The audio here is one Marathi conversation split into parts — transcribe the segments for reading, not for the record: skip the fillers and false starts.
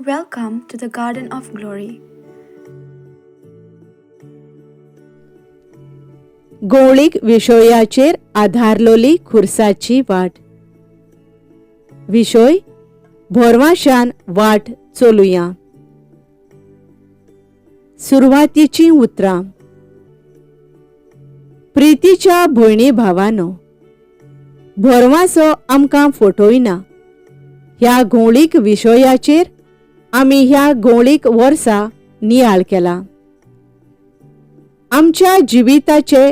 Welcome to the Garden of Glory. गवळीक विशयाचेर आधारलोली खुर्साची वाट. विशय भरवशान वाट चलुया. सुरवातीची उतरां. प्रितीच्या भयणी भावानो, भरवासो आमकां फटयना. ह्या गवळीक विशयाचेर आमी ह्या गवळीक वर्सा नियाळ केला. आमच्या जिविताचे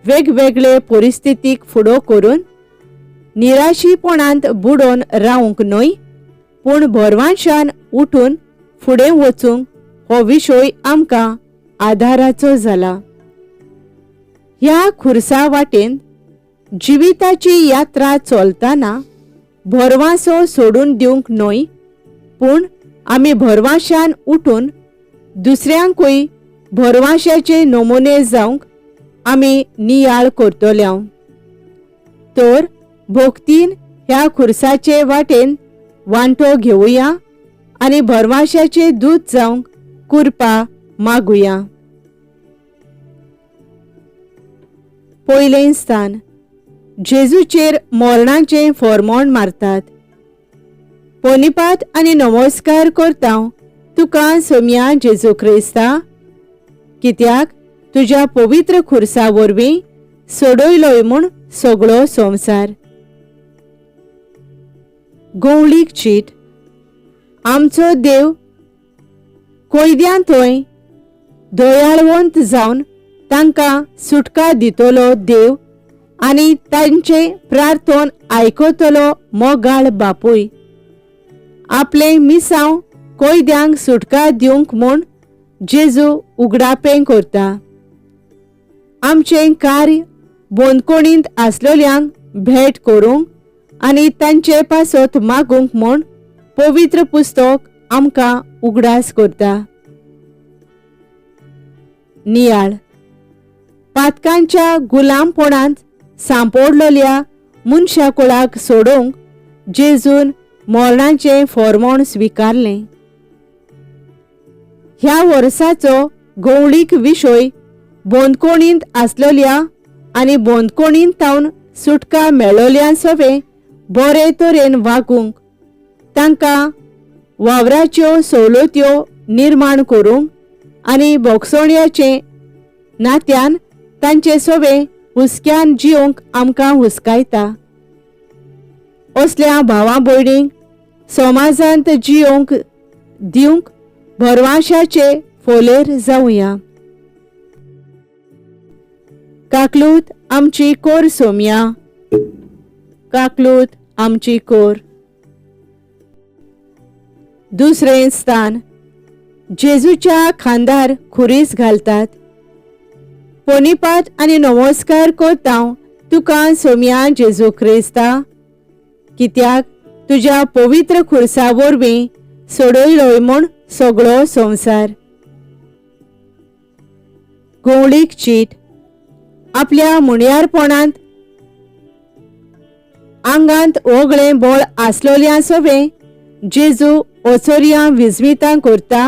वेगवेगळे परिस्थितीक फुडो करून निराशीपणांत बुडोन रावूंक न्हय, पूण भरवशान उठून फुडें वचूंक हो विशय आमकां आधाराचो जाला. ह्या खुर्सा वाटेन जिविताची यात्रा चलतना भरवासो सोडून दिवंक न्हय, पूण आमी भरवशान उठून दुसऱ्यांकूय भरवशाचे नमुने जावंक आमी नियाळ करतल्यो. तर भोगतीन ह्या खुर्साचे वाटेन वांटो घेवया आनी भरवशाचे दूत जावंक कृपा मागुया. पयलें स्थान. जेजूचेर मरणाचें फर्मोण मारतात. पोनिपात आनी नमस्कार करता तुका सोम्या जेजू क्रिस्ता, कित्याक तुज्या पवित्र खुर्सा वरवीं सोडयलोय म्हूण सगळो संवसार. गवळीक चीट. आमचो देव कैद्यां थंय दयाळवंत जावन तांकां सुटका दितलो देव आनी तांचे प्रार्थन आयकतलो मोगाळ बापूय. आपले मिसांव कैद्यांक सुटका दिवंक म्हूण जेजू उगडापें करता. आमचें कार्य बंदकोणींत आसलेल्यांक भेट करूंक आनी तांचे पासत मागूंक म्हूण पवित्र पुस्तक आमकां उगडास करता. नियाळ. पातकांच्या गुलामपणांत सांपडलेल्या मनशाकुळाक सोडूंक जेजून मरणाचें फर्मोण स्विकारलें. ह्या वर्साचो गवळीक विशय बंदकोणींत आसलेल्या आनी बंदकोणींतावन सुटका मेळ्ळोल्यांक सवे बरे तरेन वागूंक, तांकां वावराच्यो सवलत्यो निर्माण करूंक आनी भोगसण्याचे नात्यान तांचे सवे हुस्क्यान जिवंक आमकां हुस्कायता. असल्या भावां भयणींक समाजांत जिवंक दिवंक भरवशाचे फोलेर जावया. काकलूत आमची कोर सोम्या, काकलूत आमची कोर. दुसरें स्थान. जेजूच्या खांदार खुरीस घालतात. पोनिपात आनी नमस्कार करता तुका सोम्या जेजू क्रिस्ता, कित्याक तुज्या पवित्र खुर्सा वरवीं सोडयलोय म्हूण सगळो संवसार. गवळीक चीट. आपल्या मुणयारपणांत आंगांत ओगळें बळ आसलोल्यां सवे जेजू ओचोऱ्यां विजवितां करता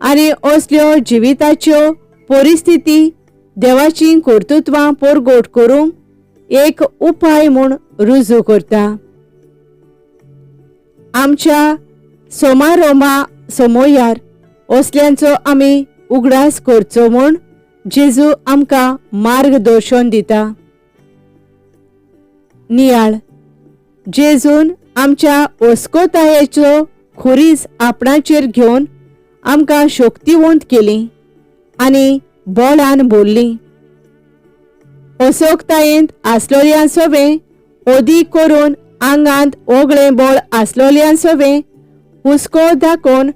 आनी असल्यो जिविताच्यो परिस्थिती देवाची कर्तुत्वां परगट करूंक एक उपाय म्हूण रुजू करता. आमच्या समारंभा समोयार असल्यांचो आमी उगडास करचो म्हूण जेजू आमकां मार्गदर्शन दिता. नियाळ. जेजून आमच्या ओस्कोतायेचो खुरीस आपणाचेर घेवन आमकां शक्तिवंत केली आनी बळान भरली. अशोकतायेंत आसलोल्यां सवे ओदीक करून आंगांत ओगळें बळ आसलोल्यां सवे हुस्को दाखोवन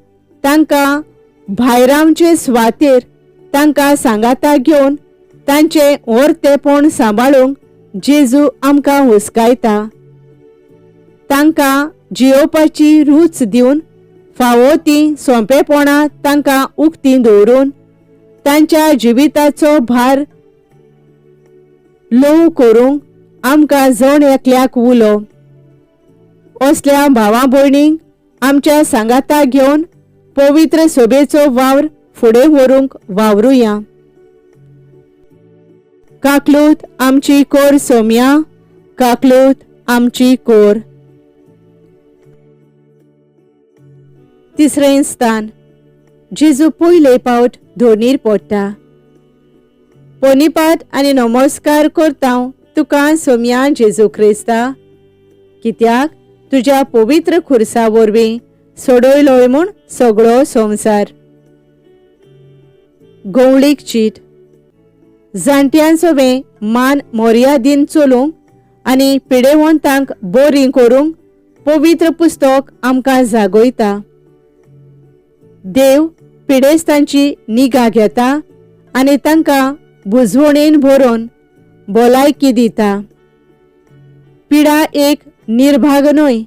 तांकां भायरावचे सुवातेर तांकां सांगाता घेवन तांचे व्हरतेपण सांबाळूंक जेजू आमकां हुस्कायता. तांकां जियोवपाची रूच दिवन फावो ती सोंपेपणां तांकां उक्तीं दवरून तांच्या जिविताचो भार ल्हव करूंक आमकां जण एकल्याक उलो. असल्या भावां भयणींक आमच्या सांगाता घेवन पवित्र सोबेचो वावर फुडें व्हरूंक वावरुया. काकलूत आमची कोर सोम्या, काकलूत आमची कोर. तिसरें स्थान. जेजू पयले फावट धोनीर पडटा. पोनिपात आनी नमस्कार करता तुका सोम्या जेजू क्रिस्ता, कित्याक तुज्या पवित्र खुर्सा वरवीं सोडयलोय म्हूण सगळो संवसार. गवळीक चीट. जाणट्यांचोवें मान मर्यादीन चलूंक आनी पिडेवंतांक बोरीं करूंक पवित्र पुस्तक आमकां जागयता. देव पिडेस्तांची निगा घेता आनी तांकां बुजवणेन भरून भलायकी दिता. पिडा एक निर्भाग न्हय,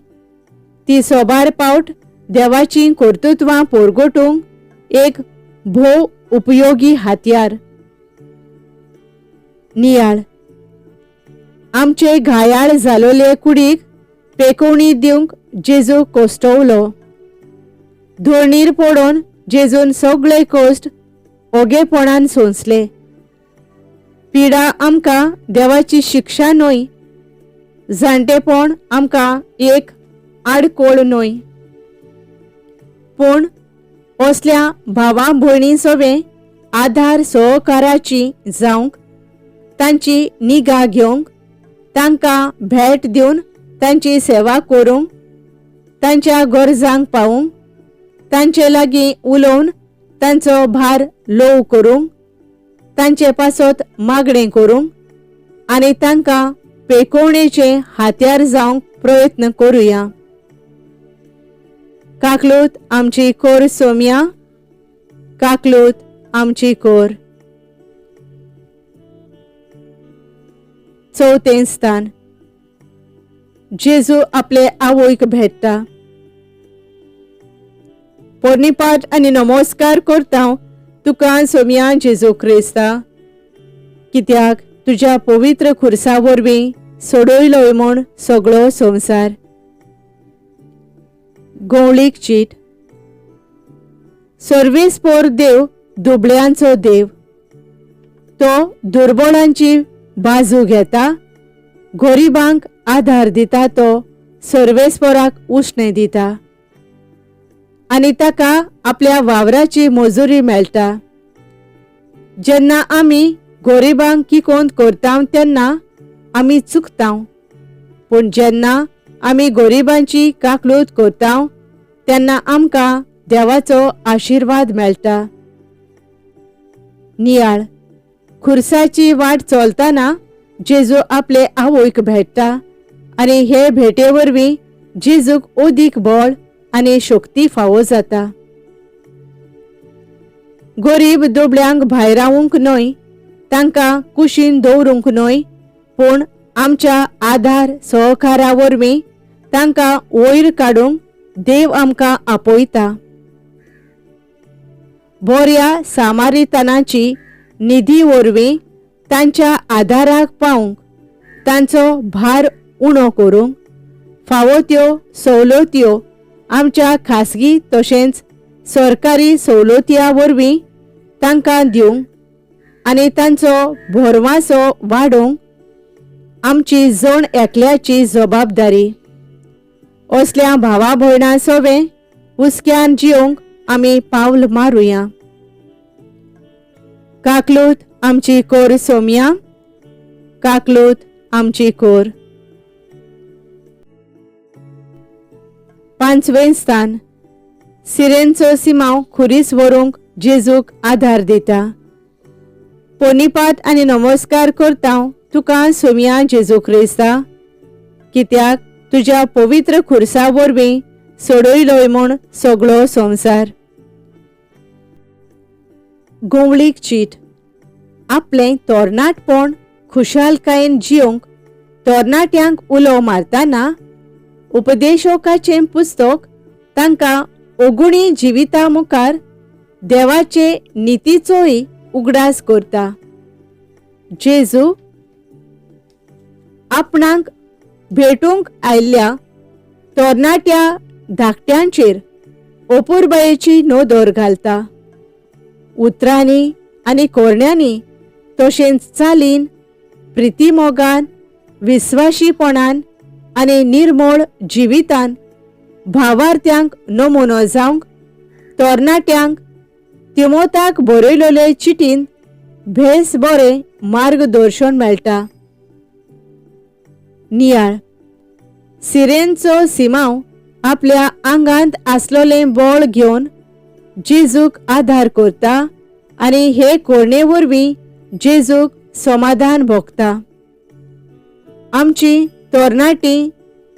ती सोबार पावट देवाची कर्तुत्वां पोरगोटूंक एक भोव उपयोगी हातयार. नियाळ. आमचे घायाळ जालोले कुडीक पेकोवणी दिवंक जेजू कोश्टवलो. धोळणीर पडोवन जेजून सगळे कोश्ट ओगेपणान सोंसले. पिडा आमकां देवाची शिक्षा न्हय, जाणटेपण आमकां एक आडकोळ न्हय. पूण असल्या भावां भयणी सोबे आधार सहकाराची जावंक, तांची निगा घेवंक, तांकां भेट दिवन तांची सेवा करूंक, तांच्या गरजांक पावूंक, तांचे लागीं उलोवन तांचो भार लोव करूंक, तांचे पासत मागणें करूंक आनी तांकां पेकोवणेचे हातयार जावंक प्रयत्न करुया. काकलूत आमची कोर सोम्या, काकलूत आमची कोर. चवथें स्थान. जेजू आपले आवयक भेटता. पोरनिपाट आनी नमस्कार करता तुका सोम्या जेजू क्रिस्ता, कित्याक तुज्या पवित्र खुर्सा वरवीं सोडयलोय म्हूण सगळो संवसार. गवळीक चीट. सर्वेस्पोर देव दुबळ्यांचो देव. तो दुर्बळांची बाजू घेता, गरिबांक आधार दिता. तो सर्वेस्पोराक उश्णें दिता आनी ताका आपल्या वावराची मजुरी मेळटा. जेन्ना आमी गरिबांक किकोंत करता तेन्ना आमी चुकता, पूण जेन्ना आमी गरिबांची काकलूत करता तेन्ना आमकां देवाचो आशिर्वाद मेळटा. नियाळ. खुर्साची वाट चलतना जेजू आपले आवयक भेटता आनी हे भेटे वरवीं जेजूक ओदीक बळ आनी शक्ती फावो जाता. गरीब दुबळ्यांक भायर रावूंक न्हय, तांकां कुशीन दवरूंक न्हय, पूण आमच्या आधार सहकारा वरवीं तांकां वयर काडूंक देव आमकां आपयता. बऱ्या सामारितानाची निधी वरवीं तांच्या आदाराक पावंक, तांचो भार उणो करूंक, फावो त्यो सवलत्यो आमच्या खासगी तशेंच सरकारी सवलत्यां वरवीं तांकां दिवंक आनी तांचो भरवासो वाडोवंक आमची जण एकल्याची जबाबदारी. असल्या भावा भयणां सोबे हुस्क्यान जिवंक आमी पावल मारुया. काकलूत आमची कोर सोम्या, काकलूत आमची कोर. पांचवें स्थान. सिरेंचो सिमाव खुरीस व्हरूंक जेजूक आधार दिता. पोनिपाट आनी नमस्कार करता तुका सोम्या जेजू क्रिस्ता, कित्याक तुज्या पवित्र खुर्सा वरवीं सोडयलोय म्हूण सगळो संवसार. गवळीक चीट. आपलें तरणाटपण खुशालकायेन जिवंक तरणाट्यांक उलो मारतना उपदेशकाचें पुस्तक तांकां ओगुणी जिविता मुखार देवाचे नितीचोय उगडास करता. जेजू आपणाक भेटूंक आयिल्ल्या तरणाट्या धाकट्यांचेर ओपुरबायेची नोदोर घालता. उतरांनी आनी कोरण्यांनी तशेंच चालीन, प्रितीमोगान, विस्वाशीपणान आनी निर्मळ जिवितान भावार्थ्यांक नमुनो जावंक तरणाट्यांक तिमोथाक बरयलोले चिटीन भेस बरें मार्गदर्शन मेळटा. नियाळ सिरेनचो सिमांव आपल्या आंगांत आसलोलें बळ घेवन जेजूक आदार करता आनी हे कोरणे वरवीं जेजूक समाधान भोगता. आमची तरणाटीं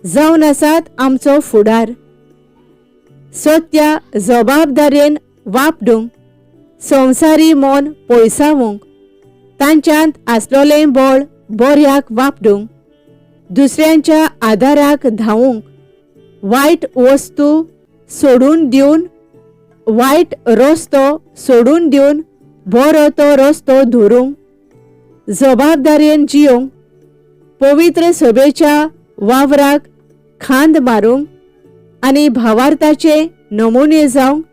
जावन आसात आमचो फुडार. सत्या जबाबदारेन वापडूंक, संवसारी मोन पयसावूंक, तांच्यांत आसलोलें बळ बऱ्याक वापरूंक, दुसऱ्यांच्या आदाराक धांवूंक, वायट वस्तू सोडून दिवन, वायट रस्तो सोडून दिवन बरो तो रस्तो धरूंक, जबाबदारेन जियोंक, पवित्र सभेच्या वावराक खांद मारूंक आनी भावार्थाचे नमुने जावंक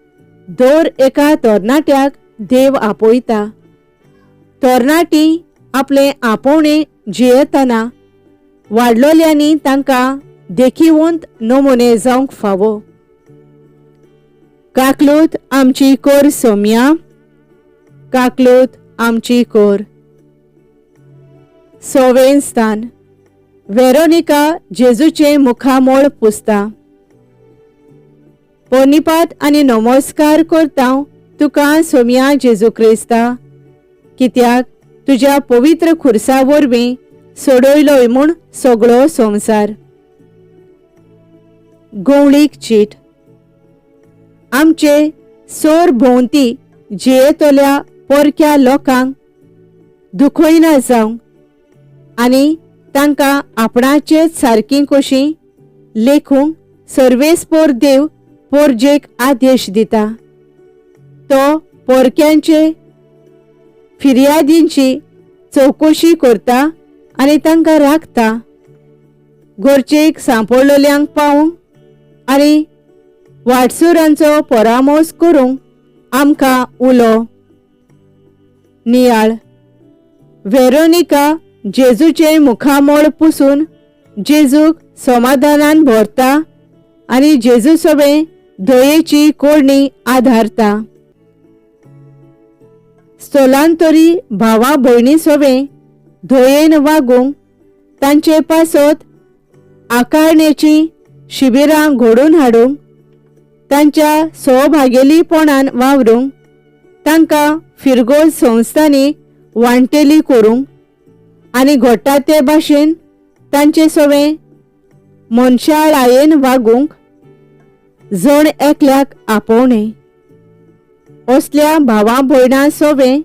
दर एका तरणाट्याक देव आपयता. तरणाटीं आपले आपोवणे जियेतना वाडलोल्यांनी तांकां देखीवंत नमुने जावंक फावो. काकलूत आमची कोर सोम्या, काकलूत आमची कोर. सवें स्थान वेरोनिका जेजूचे मुखामोळ पुसता. पोनिपात आनी नमस्कार करता तुका सोम्या जेजू क्रिस्ता, कित्याक तुज्या पवित्र खुर्सा वरवीं सोडयलोय म्हूण सगळो संवसार. गवळीक चीट आमचे सोर भोंवती जियेतल्या परक्या लोकांक दुखयना जावंक आनी तांकां आपणाचेच सारकी कशी लेखूंक सर्वेस्पोर देव पोरजेक आदेश दिता. तो परक्यांचे फिर्यादींची चवकशी करता आनी तांकां राखता. घरचेक सांपडलोल्यांक पावूंक आनी वाटसुरांचो परामोस करूंक आमकां उलो. नियाळ वेरोनिका जेजूचे मुखामोळ पुसून जेजूक समाधानान भरता आनी जेजू सोबे दयेची कोडणी आधारता. स्थलांतरी भावा भयणी सोबे दयेन वागूंक, तांचे पासत आकारण्याची शिबिरां घडोवन हाडूंक, तांच्या सहभागेलीपणान वावरूंक, तांकां फिरगोज संस्थांनी वांटेली करूंक आनी घडटा ते भाशेन तांचे सोबे मनशाळायेन वागूंक, जण एकल्याक आपोवणे. असल्या भावां भयणां सोबे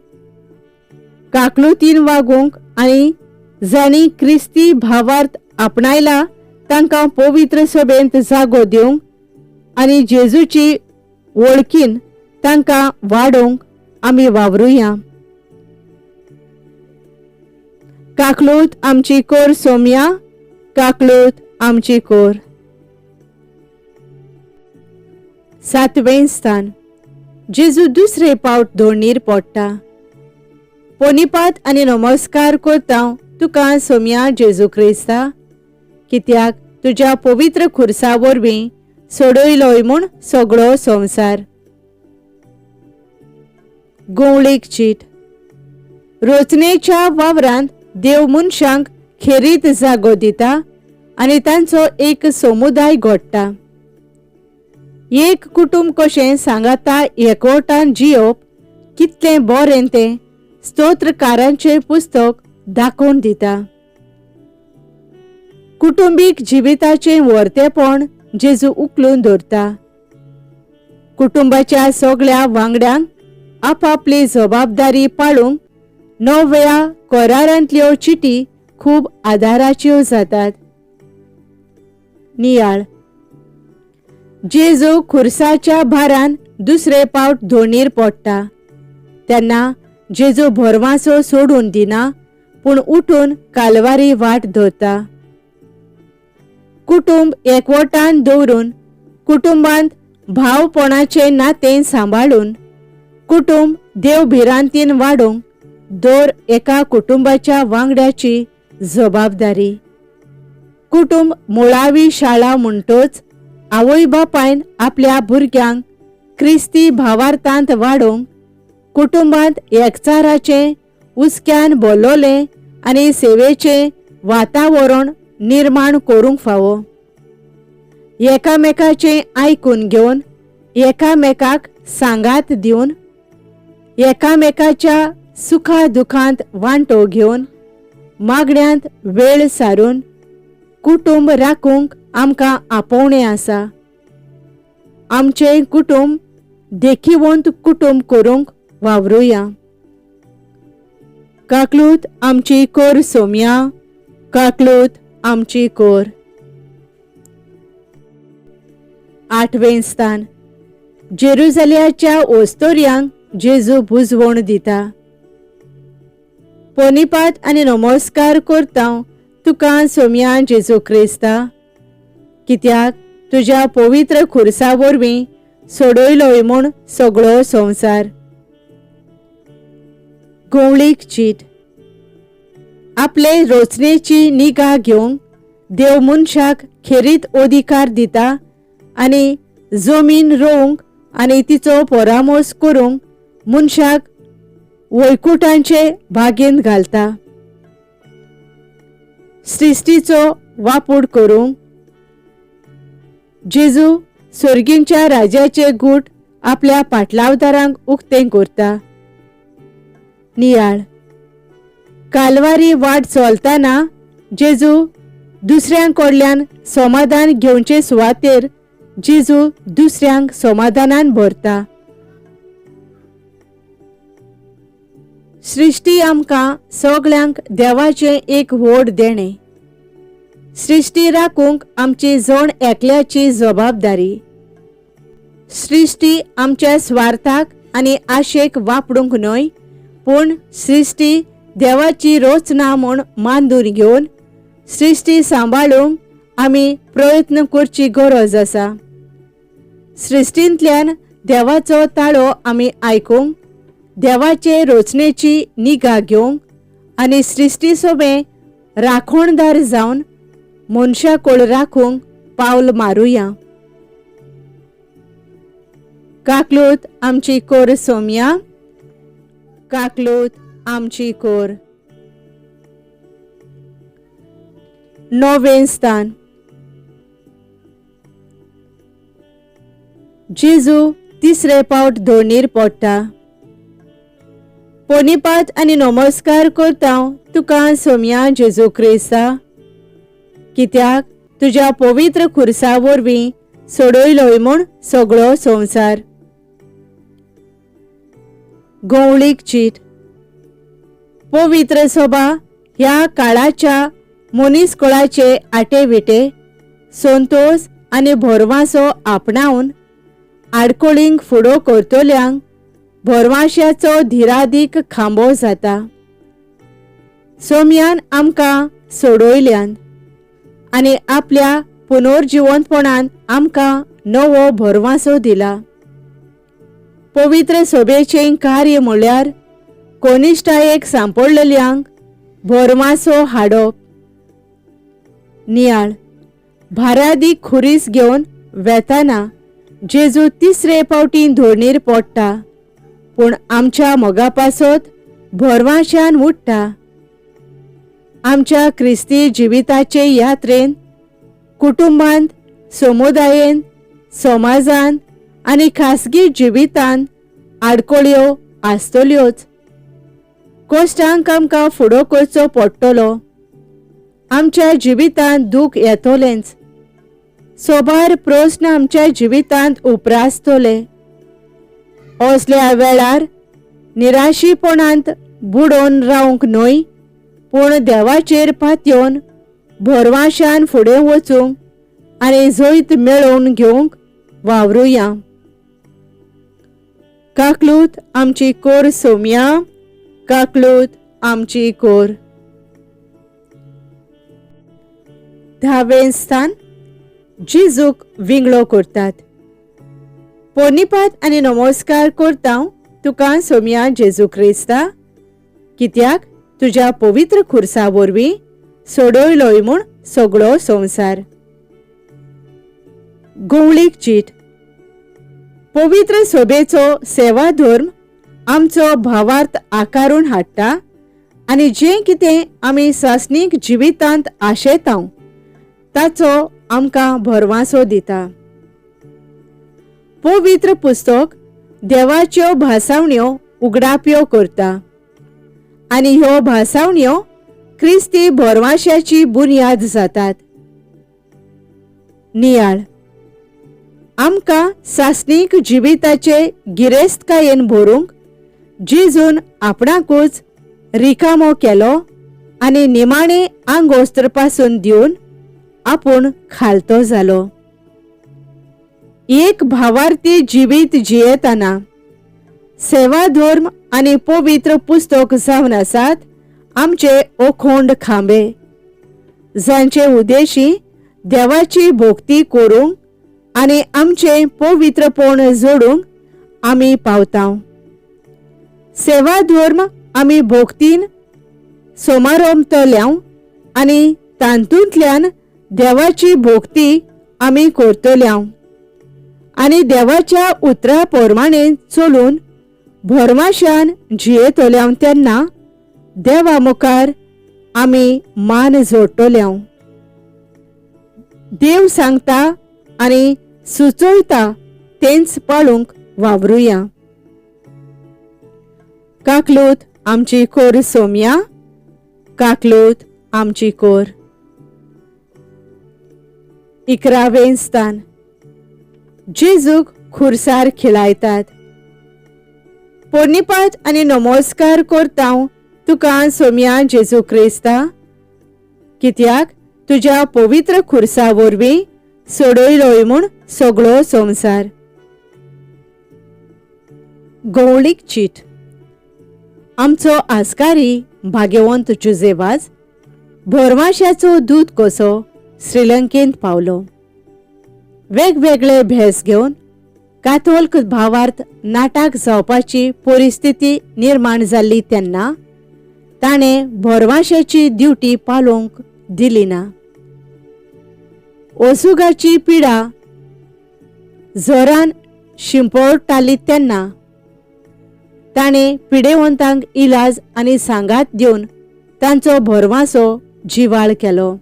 काकलुतीन वागूंक आनी जाणी क्रिस्ती भावार्थ आपणायला तांकां पवित्र सभेंत जागो दिवंक आनी जेजूची वळखीन तांकां वाडोवंक आमी वावरुया. काकलूत आमची कोर सोम्या, काकलूत आमची कोर. सातवें स्थान जेजू दुसरे पावट दोणीर पडटा. पोनिपात आनी नमस्कार करता तुका सोम्या जेजू क्रिस्ता, कित्याक तुज्या पवित्र खुर्सा वरवीं सोडयलोय म्हूण सगळो संवसार. गवळीक चीट रचनेच्या वावरांत देव मनशांक खेरीत जागो दिता आनी तांचो एक समुदाय घडटा. एक कुटुंब कशें सांगाता एकवटान जियोप कितलें बरें तें स्तोत्रकारांचें पुस्तक दाखोवन दिता. कुटुंबीक जिविताचें वर्तेपण जेजू उखलून दवरता. कुटुंबाच्या सगळ्या वांगड्यांक आपापली जबाबदारी पाळूंक नव्या करारांतल्यो चिटी खूब आदाराच्यो जातात. नियाळ जेजू खुर्साच्या भारान दुसरे पावट दोणीर पडटा तेन्ना जेजू भरवासो सोडून दिना, पूण उठून कालवारी वाट धरता. कुटुंब एकवटान दवरून कुटुंबांत भावपणाचे नातें सांबाळून कुटुंब देवभिरांतीन वाडोवंक दर एका कुटुंबाच्या वांगड्याची जबाबदारी. कुटुंब मुळावी शाळा म्हणटोच आवय बापायन आपल्या भुरग्यांक क्रिस्ती भावार्थांत वाडोवंक कुटुंबांत एकचाराचें उस्क्यान बोलोलें आनी सेवेचें वातावरण निर्माण करूंक फावो. एकामेकाचें आयकून घेवन एकामेकाक सांगात दिवन एकामेकाच्या सुखा दुखांत वांटो घेवन मागण्यांत वेळ सारून कुटुंब राखूंक आमकां आपोवणें आसा. आमचें कुटुंब देखीवंत कुटुंब करूंक वावरुया. काकलूत आमची कोर सोम्या, काकलूत आमची कोर. 8वें स्थान. जेरुसलेमाच्या ओस्तोर्यांक जेजू बुजवण दिता. पोनिपात आनी नमस्कार करता तुका सोम्या जेजू क्रिस्ता, कित्याक तुज्या पवित्र खुर्सा वरवीं सोडयलोय म्हूण सगळो संवसार. गवळीक चीट. आपले रोचणेची निगा घेवंक देव मनशाक खेरीत अधिकार दिता आनी जमीन रोवंक आनी तिचो परामोस करूंक मनशाक वैकुंठांचे बागेंत घालता. सृश्टीचो वापूड करूंक जेजू सर्गींच्या राजाचे गूट आपल्या पाटलावदारांक उक्तें करता. नियाळ. कालवारी वाट चलतना जेजू दुसऱ्यां कडल्यान समाधान घेवचे सुवातेर जेजू दुसऱ्यांक समाधानान भरता. सृष्टी आमकां सगळ्यांक देवाचें एक व्हड देणें. सृष्टी राखूंक आमची जण एकल्याची जबाबदारी. सृष्टी आमच्या स्वार्थाक आनी आशेक वापरूंक न्हय, पूण सृष्टी देवाची रचना म्हूण मानून घेवन सृष्टी सांबाळूंक आमी प्रयत्न करची गरज आसा. सृश्टींतल्यान देवाचो ताळो आमी आयकूंक, देवाचे रचनेची निगा घेवंक आनी सृश्टी सोबे राखणदार जावन मनशा कोळ राखूंक पावल मारुया. काकलूत आमची कोर सोम्या, काकलूत आमची कोर. 9वें स्थान. जेजू तिसरे पावट धोणीर पडटा. पोनिपात आनी नमस्कार करता तुका सोम्या जेजू क्रिस्ता, कित्याक तुज्या पवित्र खुर्सा वरवीं सोडयलोय म्हूण सगळो संवसार. गवळीक चीट. पवित्र सभा ह्या काळाच्या मनीसकुळाचे आटेविटे संतोष आनी भरवासो आपणावन आडकोळींक फुडो करतल्यांक भरवाश्याचो धीरादीक खांबो जाता. सोम्यान आमकां सोडयल्यान आनी आपल्या पुनर्जिवंतपणान आमकां नवो भरवासो दिला. पवित्र सभेचें कार्य म्हळ्यार कोनिश्टायेक सांपडलेल्यांक भरवासो हाडप. नियाळ. भारादीक खुरीस घेवन वेताना जेजू तिसरे पावटी धोणीर पडटा, पूण आमच्या मोगापासत भरवाश्यान उठ्ठा. आमच्या क्रिस्ती जिविताचे यात्रेन कुटुंबांत, समुदायेन, समाजांत आनी खासगी जिवितांत आडकोळ्यो आसतल्योच. कश्टांक आमकां फुडो करचो पडटलो. आमच्या जिवितांत दूख येतलेंच. सोबार प्रस्न आमच्या जिवितांत उप्रासतले. असल्या वेळार निराशीपणांत बुडोवन रावंक न्हय, पूण देवाचेर पातयेवन भरवाश्यान फुडें वचूंक आनी जैत मेळोवन घेवंक वावरुया. काकलूत आमची कोर सोम्या, काकलूत आमची कोर. 10वें स्थान. जेजूक विंगडो करतात. पोरनिपात आनी नमस्कार करता तुका सोम्या जेजू क्रिस्ता, कित्याक तुज्या पवित्र खुर्सा वरवीं सोडयलोय म्हूण सगळो संवसार. गवळीक चीट. पवित्र सोबेचो सेवा धर्म आमचो भावार्थ आकारून हाडटा आनी जें कितें आमी सासणीक जिवितांत आशेता ताचो आमकां भरवासो दिता. पवित्र पुस्तक देवाच्यो भासावण्यो उगडाप्यो करता आनी ह्यो भासावण्यो क्रिस्ती भरवाश्याची बुनयाद जातात. नियाळ. आमकां सासणीक जिविताचे गिरेस्तकायेन भरूंक जेजून आपणाकूच रिकामो केलो आनी निमाणे आंगोस्त्र पासून दिवन आपूण खालतो जालो. एक भावार्थी जिवीत जियेतना सेवा धर्म आनी पवित्र पुस्तक जावन आसात आमचे अखोंड खांबे, जांचे उद्देशी देवाची भोक्ती करूंक आनी आमचे पवित्रपण जोडूंक आमी पावता. सेवा धर्म आमी भोक्तीन समारंभतल्या आनी तांतूंतल्यान देवाची भोक्ती आमी करतल्या आनी देवाच्या उतरा प्रमाणे चलून भरमाशान जियेतल्या तेन्ना देवा मुखार आमी मान जोडटल्या. देव सांगता आनी सुचोयता तेंच पाळूंक वावरुया. काकलूत आमची कोर सोम्या, काकलूत आमची कोर. 11वें स्थान. जेजूक खुर्सार खिलायतात. पोरनिपात आनी नमस्कार करता तुका सोम्या जेजू क्रिस्ता, कित्याक तुज्या पवित्र खुर्सा वरवीं सोडयलोय म्हूण सगळो संवसार. गवळीक चीट. आमचो आस्कारी भाग्यवंत जुझेवाज भरमाशाचो दूत कसो श्रीलंकेंत पावलो. वेगवेगळे भेस घेवन काथोलिक भावार्थ नाटाक जावपाची परिस्थिती निर्माण जाल्ली तेन्ना ताणें भरमाशाची ड्युटी पालोवंक दिली ना. ओसुगाची पिडा जोरान शिंपडटाली तेन्ना ताणें पिडेवंतांक इलाज आनी सांगात दिवन तांचो भरवासो जिवाळ केलो.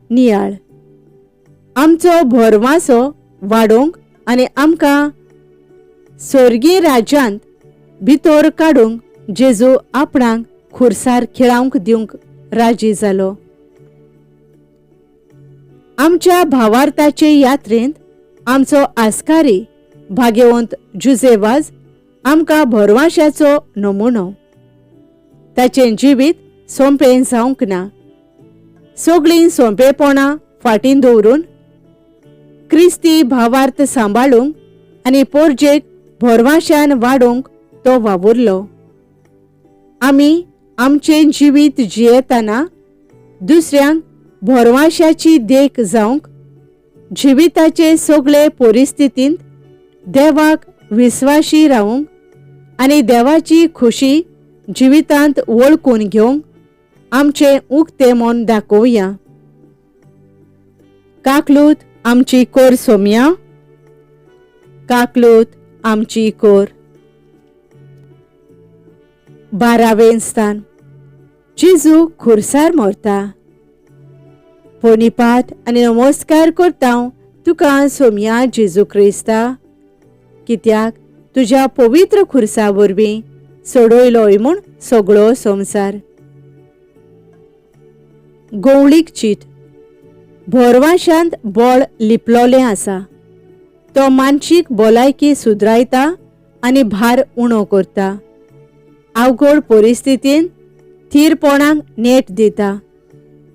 नियाळ. आमचो भरवासो वाडोवंक आनी आमकां स्वर्गीय राज्यांत भितर काडूंक जेजू आपणाक खुर्सार खिळावंक दिवंक राजी जालो. आमच्या भावार्थाचे यात्रेंत आमचो आस्कारी भाग्यवंत जुझेवाज आमकां भरवाशाचो नमुनो. ताचें जिवीत सोंपें जावंक ना. सगळीं सोंपेपणां फाटीं दवरून क्रिस्ती भावार्थ सांबाळूंक आनी पोरजेक भरवाशान वाडोवंक तो वावुरलो. आमी आमचें जिवीत जियेतना दुसऱ्यांक भरवाशाची देख जावंक जिविताचे सगळे परिस्थितींत देवाक विस्वाशी रावंक आनी देवाची खुशी जिवितांत वळखून घेवंक आमचें उक्तें मन दाखोवया. काकलूत आमची कोर सोम्या, काकलूत आमची कोर. 12वें स्थान. जेजू खुर्सार मरता. पोरनिपात आनी नमस्कार करता तुका सोम्या जेजू क्रिस्ता, कित्याक तुज्या पवित्र खुर्सा वरवीं सोडयलोय म्हूण सगळो संवसार. गवळीक चीट. भरवाशांत बळ लिपलोलें आसा. तो मानसीक भलायकी सुदरायता आनी भार उणो करता. अवघड परिस्थितींत थीरपणाक नेट दिता.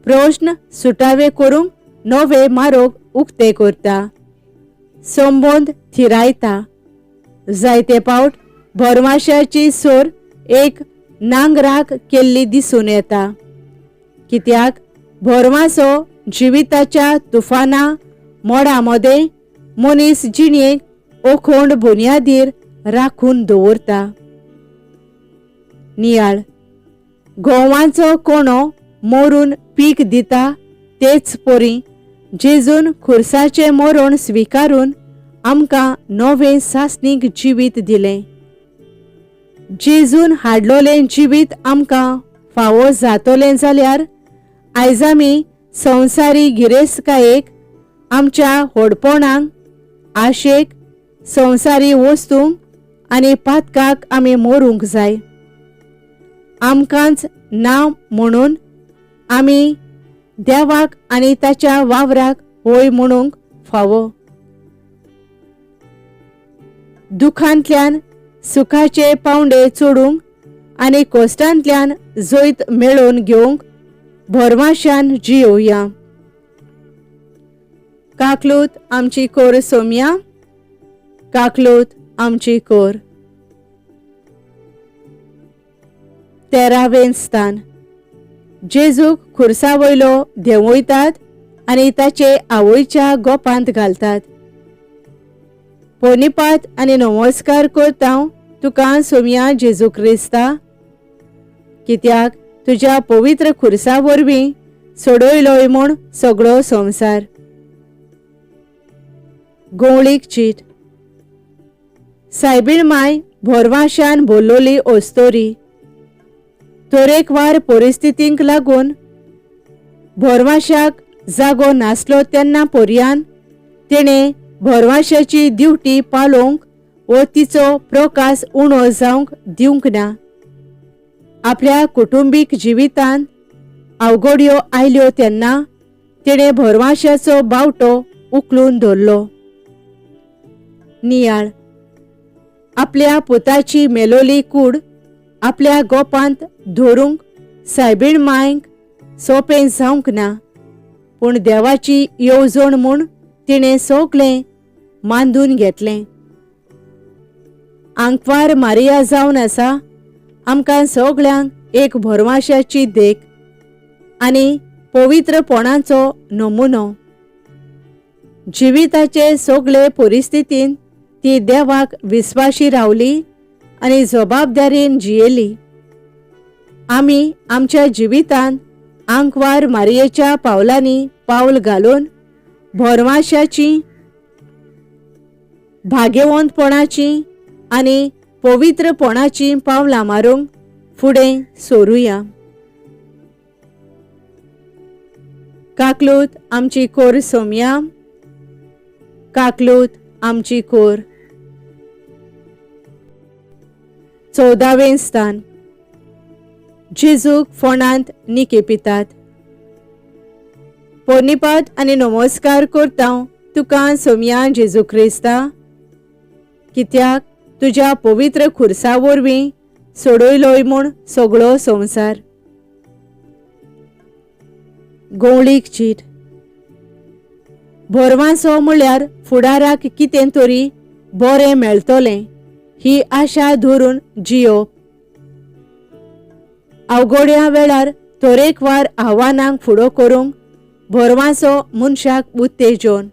प्रश्न सुटावे करूंक नवे मार्ग उक्ते करता. संबंद थिरायता. जायते फावट भरवाशाची सोर एक नांगराक केल्ली दिसून येता, कित्याक भरवासो जिविताच्या तुफाना मोडामध्ये मनीस जिणेक ओखोंड बुन्यादीर राखून दवरता. नियाळ गोवांचो कोणो मोरून पीक दिता तेच परी जेजून खुर्साचे मरण स्विकारून आमकां नवें सासणीक जिवीत दिलें. जेजून हाडलोलें जिवीत आमकां फावो जातोलें जाल्यार आयज आमी संवसारी गिरेस्तकायेक, आमच्या होडपणांक, आशेक, संवसारी वस्तूंक आनी पातकाक आमी मोरूंक जाय. आमकांच ना म्हणून आमी देवाक आनी ताच्या वावराक होय म्हणूंक फावो. दुखांतल्यान सुखाचे पावंडे चोडूंक आनी कोश्टांतल्यान जैत मेळोवन घेवंक भरमाशान जियोया. काकलूत आमची कोर सोम्या, काकलूत आमची कोर. 13वें स्थान. जेजूक खुर्सा वयलो देंवयतात आनी ताचे आवयच्या गोपांत घालतात. पोनिपात आनी नमस्कार करता तुका सोम्या जेजू क्रिस्ता, कित्याक तुज्या पवित्र खुर्सा वरवीं सोडयलोय म्हूण सगळो संवसार. गवळीक चीट. सायबीण माय भरवाशान बोल्लोली ओस्तोरी. तरेकवार परिस्थितींक लागून भरवाशाक जागो नासलो तेन्ना पर्यान तिणें भरवाशाची दिवटी पालोवंक व तिचो प्रकाश उणो जावंक दिवंक ना. आपल्या कुटुंबीक जिवितांत अवघड्यो आयल्यो तेन्ना तिणें भरवाशाचो बावटो उखलून धरलो. नियाळ आपल्या पुताची मेलोली कूड आपल्या गोपांत धरूंक सायबीण मांयक सोंपें जावंक ना, पूण देवाची येवजण म्हूण तिणें सगळें मांडून घेतलें. आंकवार मारिया जावन आसा आमकां सगळ्यांक एक भरवाशाची देख आनी पवित्रपणाचो नमुनो. जिविताचे सगळे परिस्थितींत ती देवाक विस्वाशी रावली आनी जबाबदारेन जियेली. आमी आमच्या जिवितांत आंकवार मारियेच्या पावलांनी पावल घालून भरवाशाची, भाग्यवंतपणाची आनी पवित्रपणाची पावलां मारूंक फुडें सरूया. काकलूत आमची कोर सोम्या, काकलूत आमची कोर. 14वें स्थान. जेजूक फोंडांत निकेपितात. पोनिपात आनी नमस्कार करता तुका सोम्या जेजू क्रिस्ता, कित्याक तुज्या पवित्र खुर्सा वरवीं सोडयलोय म्हूण सगळो संवसार. गवळीक चीट. भरवासो म्हळ्यार फुडाराक कितें तरी बरें मेळटलें ही आशा धरून जियोप. अवघड्या वेळार तरेकवार आव्हानांक फुडो करूंक भरवासो मनशाक उत्तेजन,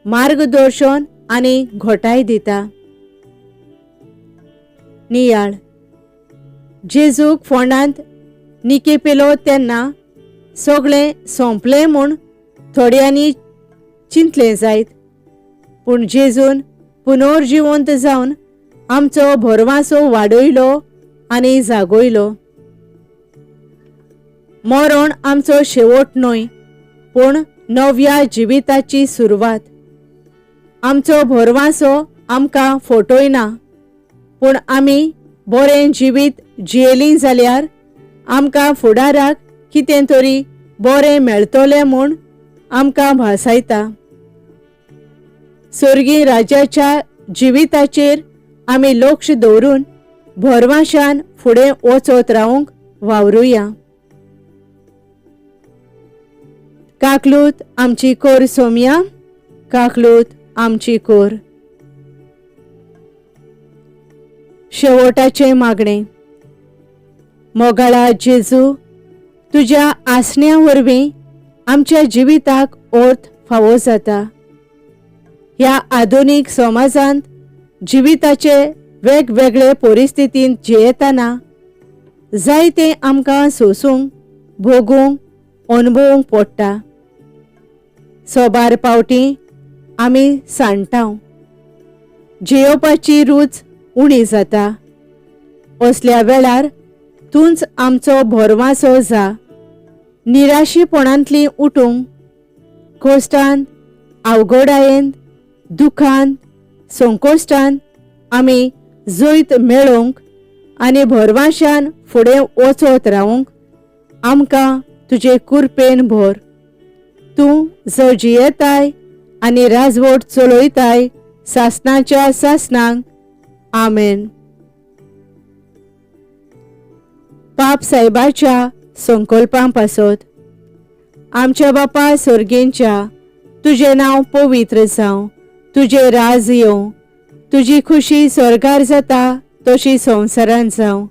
मार्गदर्शन आनी घोटाय दिता. नियाळ जेजूक फोंडांत निकेपेलो तेन्ना सगळें सोंपलें म्हूण थोड्यांनी चिंतलें जायत, पूण जेजून पुनर्जिवंत जावन आमचो भरवासो वाडयलो आनी जागयलो. मरण आमचो शेवट न्हय, पूण नव्या जिविताची सुरवात. आमचो भरवासो आमकां फटयना, पूण आमी बरें जिवीत जियेलीं जाल्यार आमकां फुडाराक कितें तरी बरें मेळटलें म्हूण आमकां भासायता. स्वर्गीय राजाच्या जिविताचेर आमी लक्ष दवरून भरवाशान फुडें वचत रावंक वावरुया. काकलूत आमची कोर सोम्या, काकलूत आमची कोर. शेवटाचे मागणे. मोगाळा जेजू, तुज्या आसण्या वरवीं आमच्या जिविताक अर्थ फावो जाता. ह्या आधुनीक समाजांत जिविताचे वेगवेगळे परिस्थितींत जियेतना जायते आमकां सोसूंक भोगूंक अणभवूंक पडटा. सोबार पावटी आमी सांडटाव. जेवपाची रूच उणी जाता. असल्या वेळार तूंच आमचो भरवासो जा. निराशीपणांतली उठूंक कोश्टांत अवघडायेंत दुखांत संकोश्टांत आमी जैत मेळोवंक आनी भरवाशान फुडें वचत रावंक आमकां तुजे कृपेन भर. तूं जो जियेताय आनी राजवट चलयताय सासणाच्या सासणांक. आमेन. पाप साहेबाच्या संकल्पां पासत. आमच्या बापा सर्गेंच्या तुझे नांव पवित्र जावं. तुझे राज येवं. तुजी खुशी स्वर्गार जाता तशी संवसारांत जावं.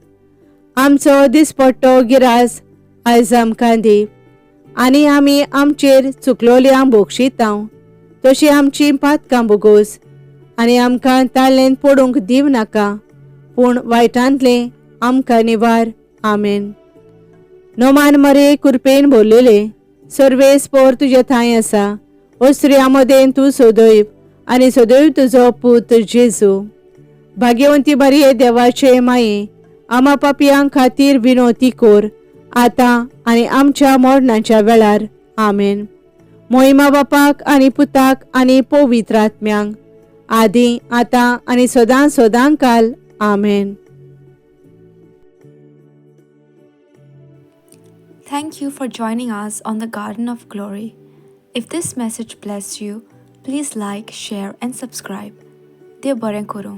आमचो दिसपट्टो गिरास आयज आमकां दी. आनी आमी आमचेर चुकलोल्यांक बोगशितांव तशी आमची पातकां बोगोस. आनी आमकां ताळ्ळेंत पडूंक दिव नाका पूण वायटांतले आमकां निवार. आमेन. नोमान मरे कृपेन भरलेले सर्वेस्पर तुजे थंय आसा. ओस्त्रिया मदें तूं सदैव आनी सदैव तुजो पूत जेजू. भाग्यवंती बरी देवाचे माये आमा पापयांक खातीर विनोती कोर आतां आनी आमच्या मरणाच्या वेळार. आमेन. मोहिमा बापाक आनी पुताक आनी पवित्र आत्म्यांक आदी आतां आनी सदां सदां काल. आमेन. Thank you for joining us on the Garden of Glory. If this message blessed you, please like, share, and subscribe. Dev Baren Koro.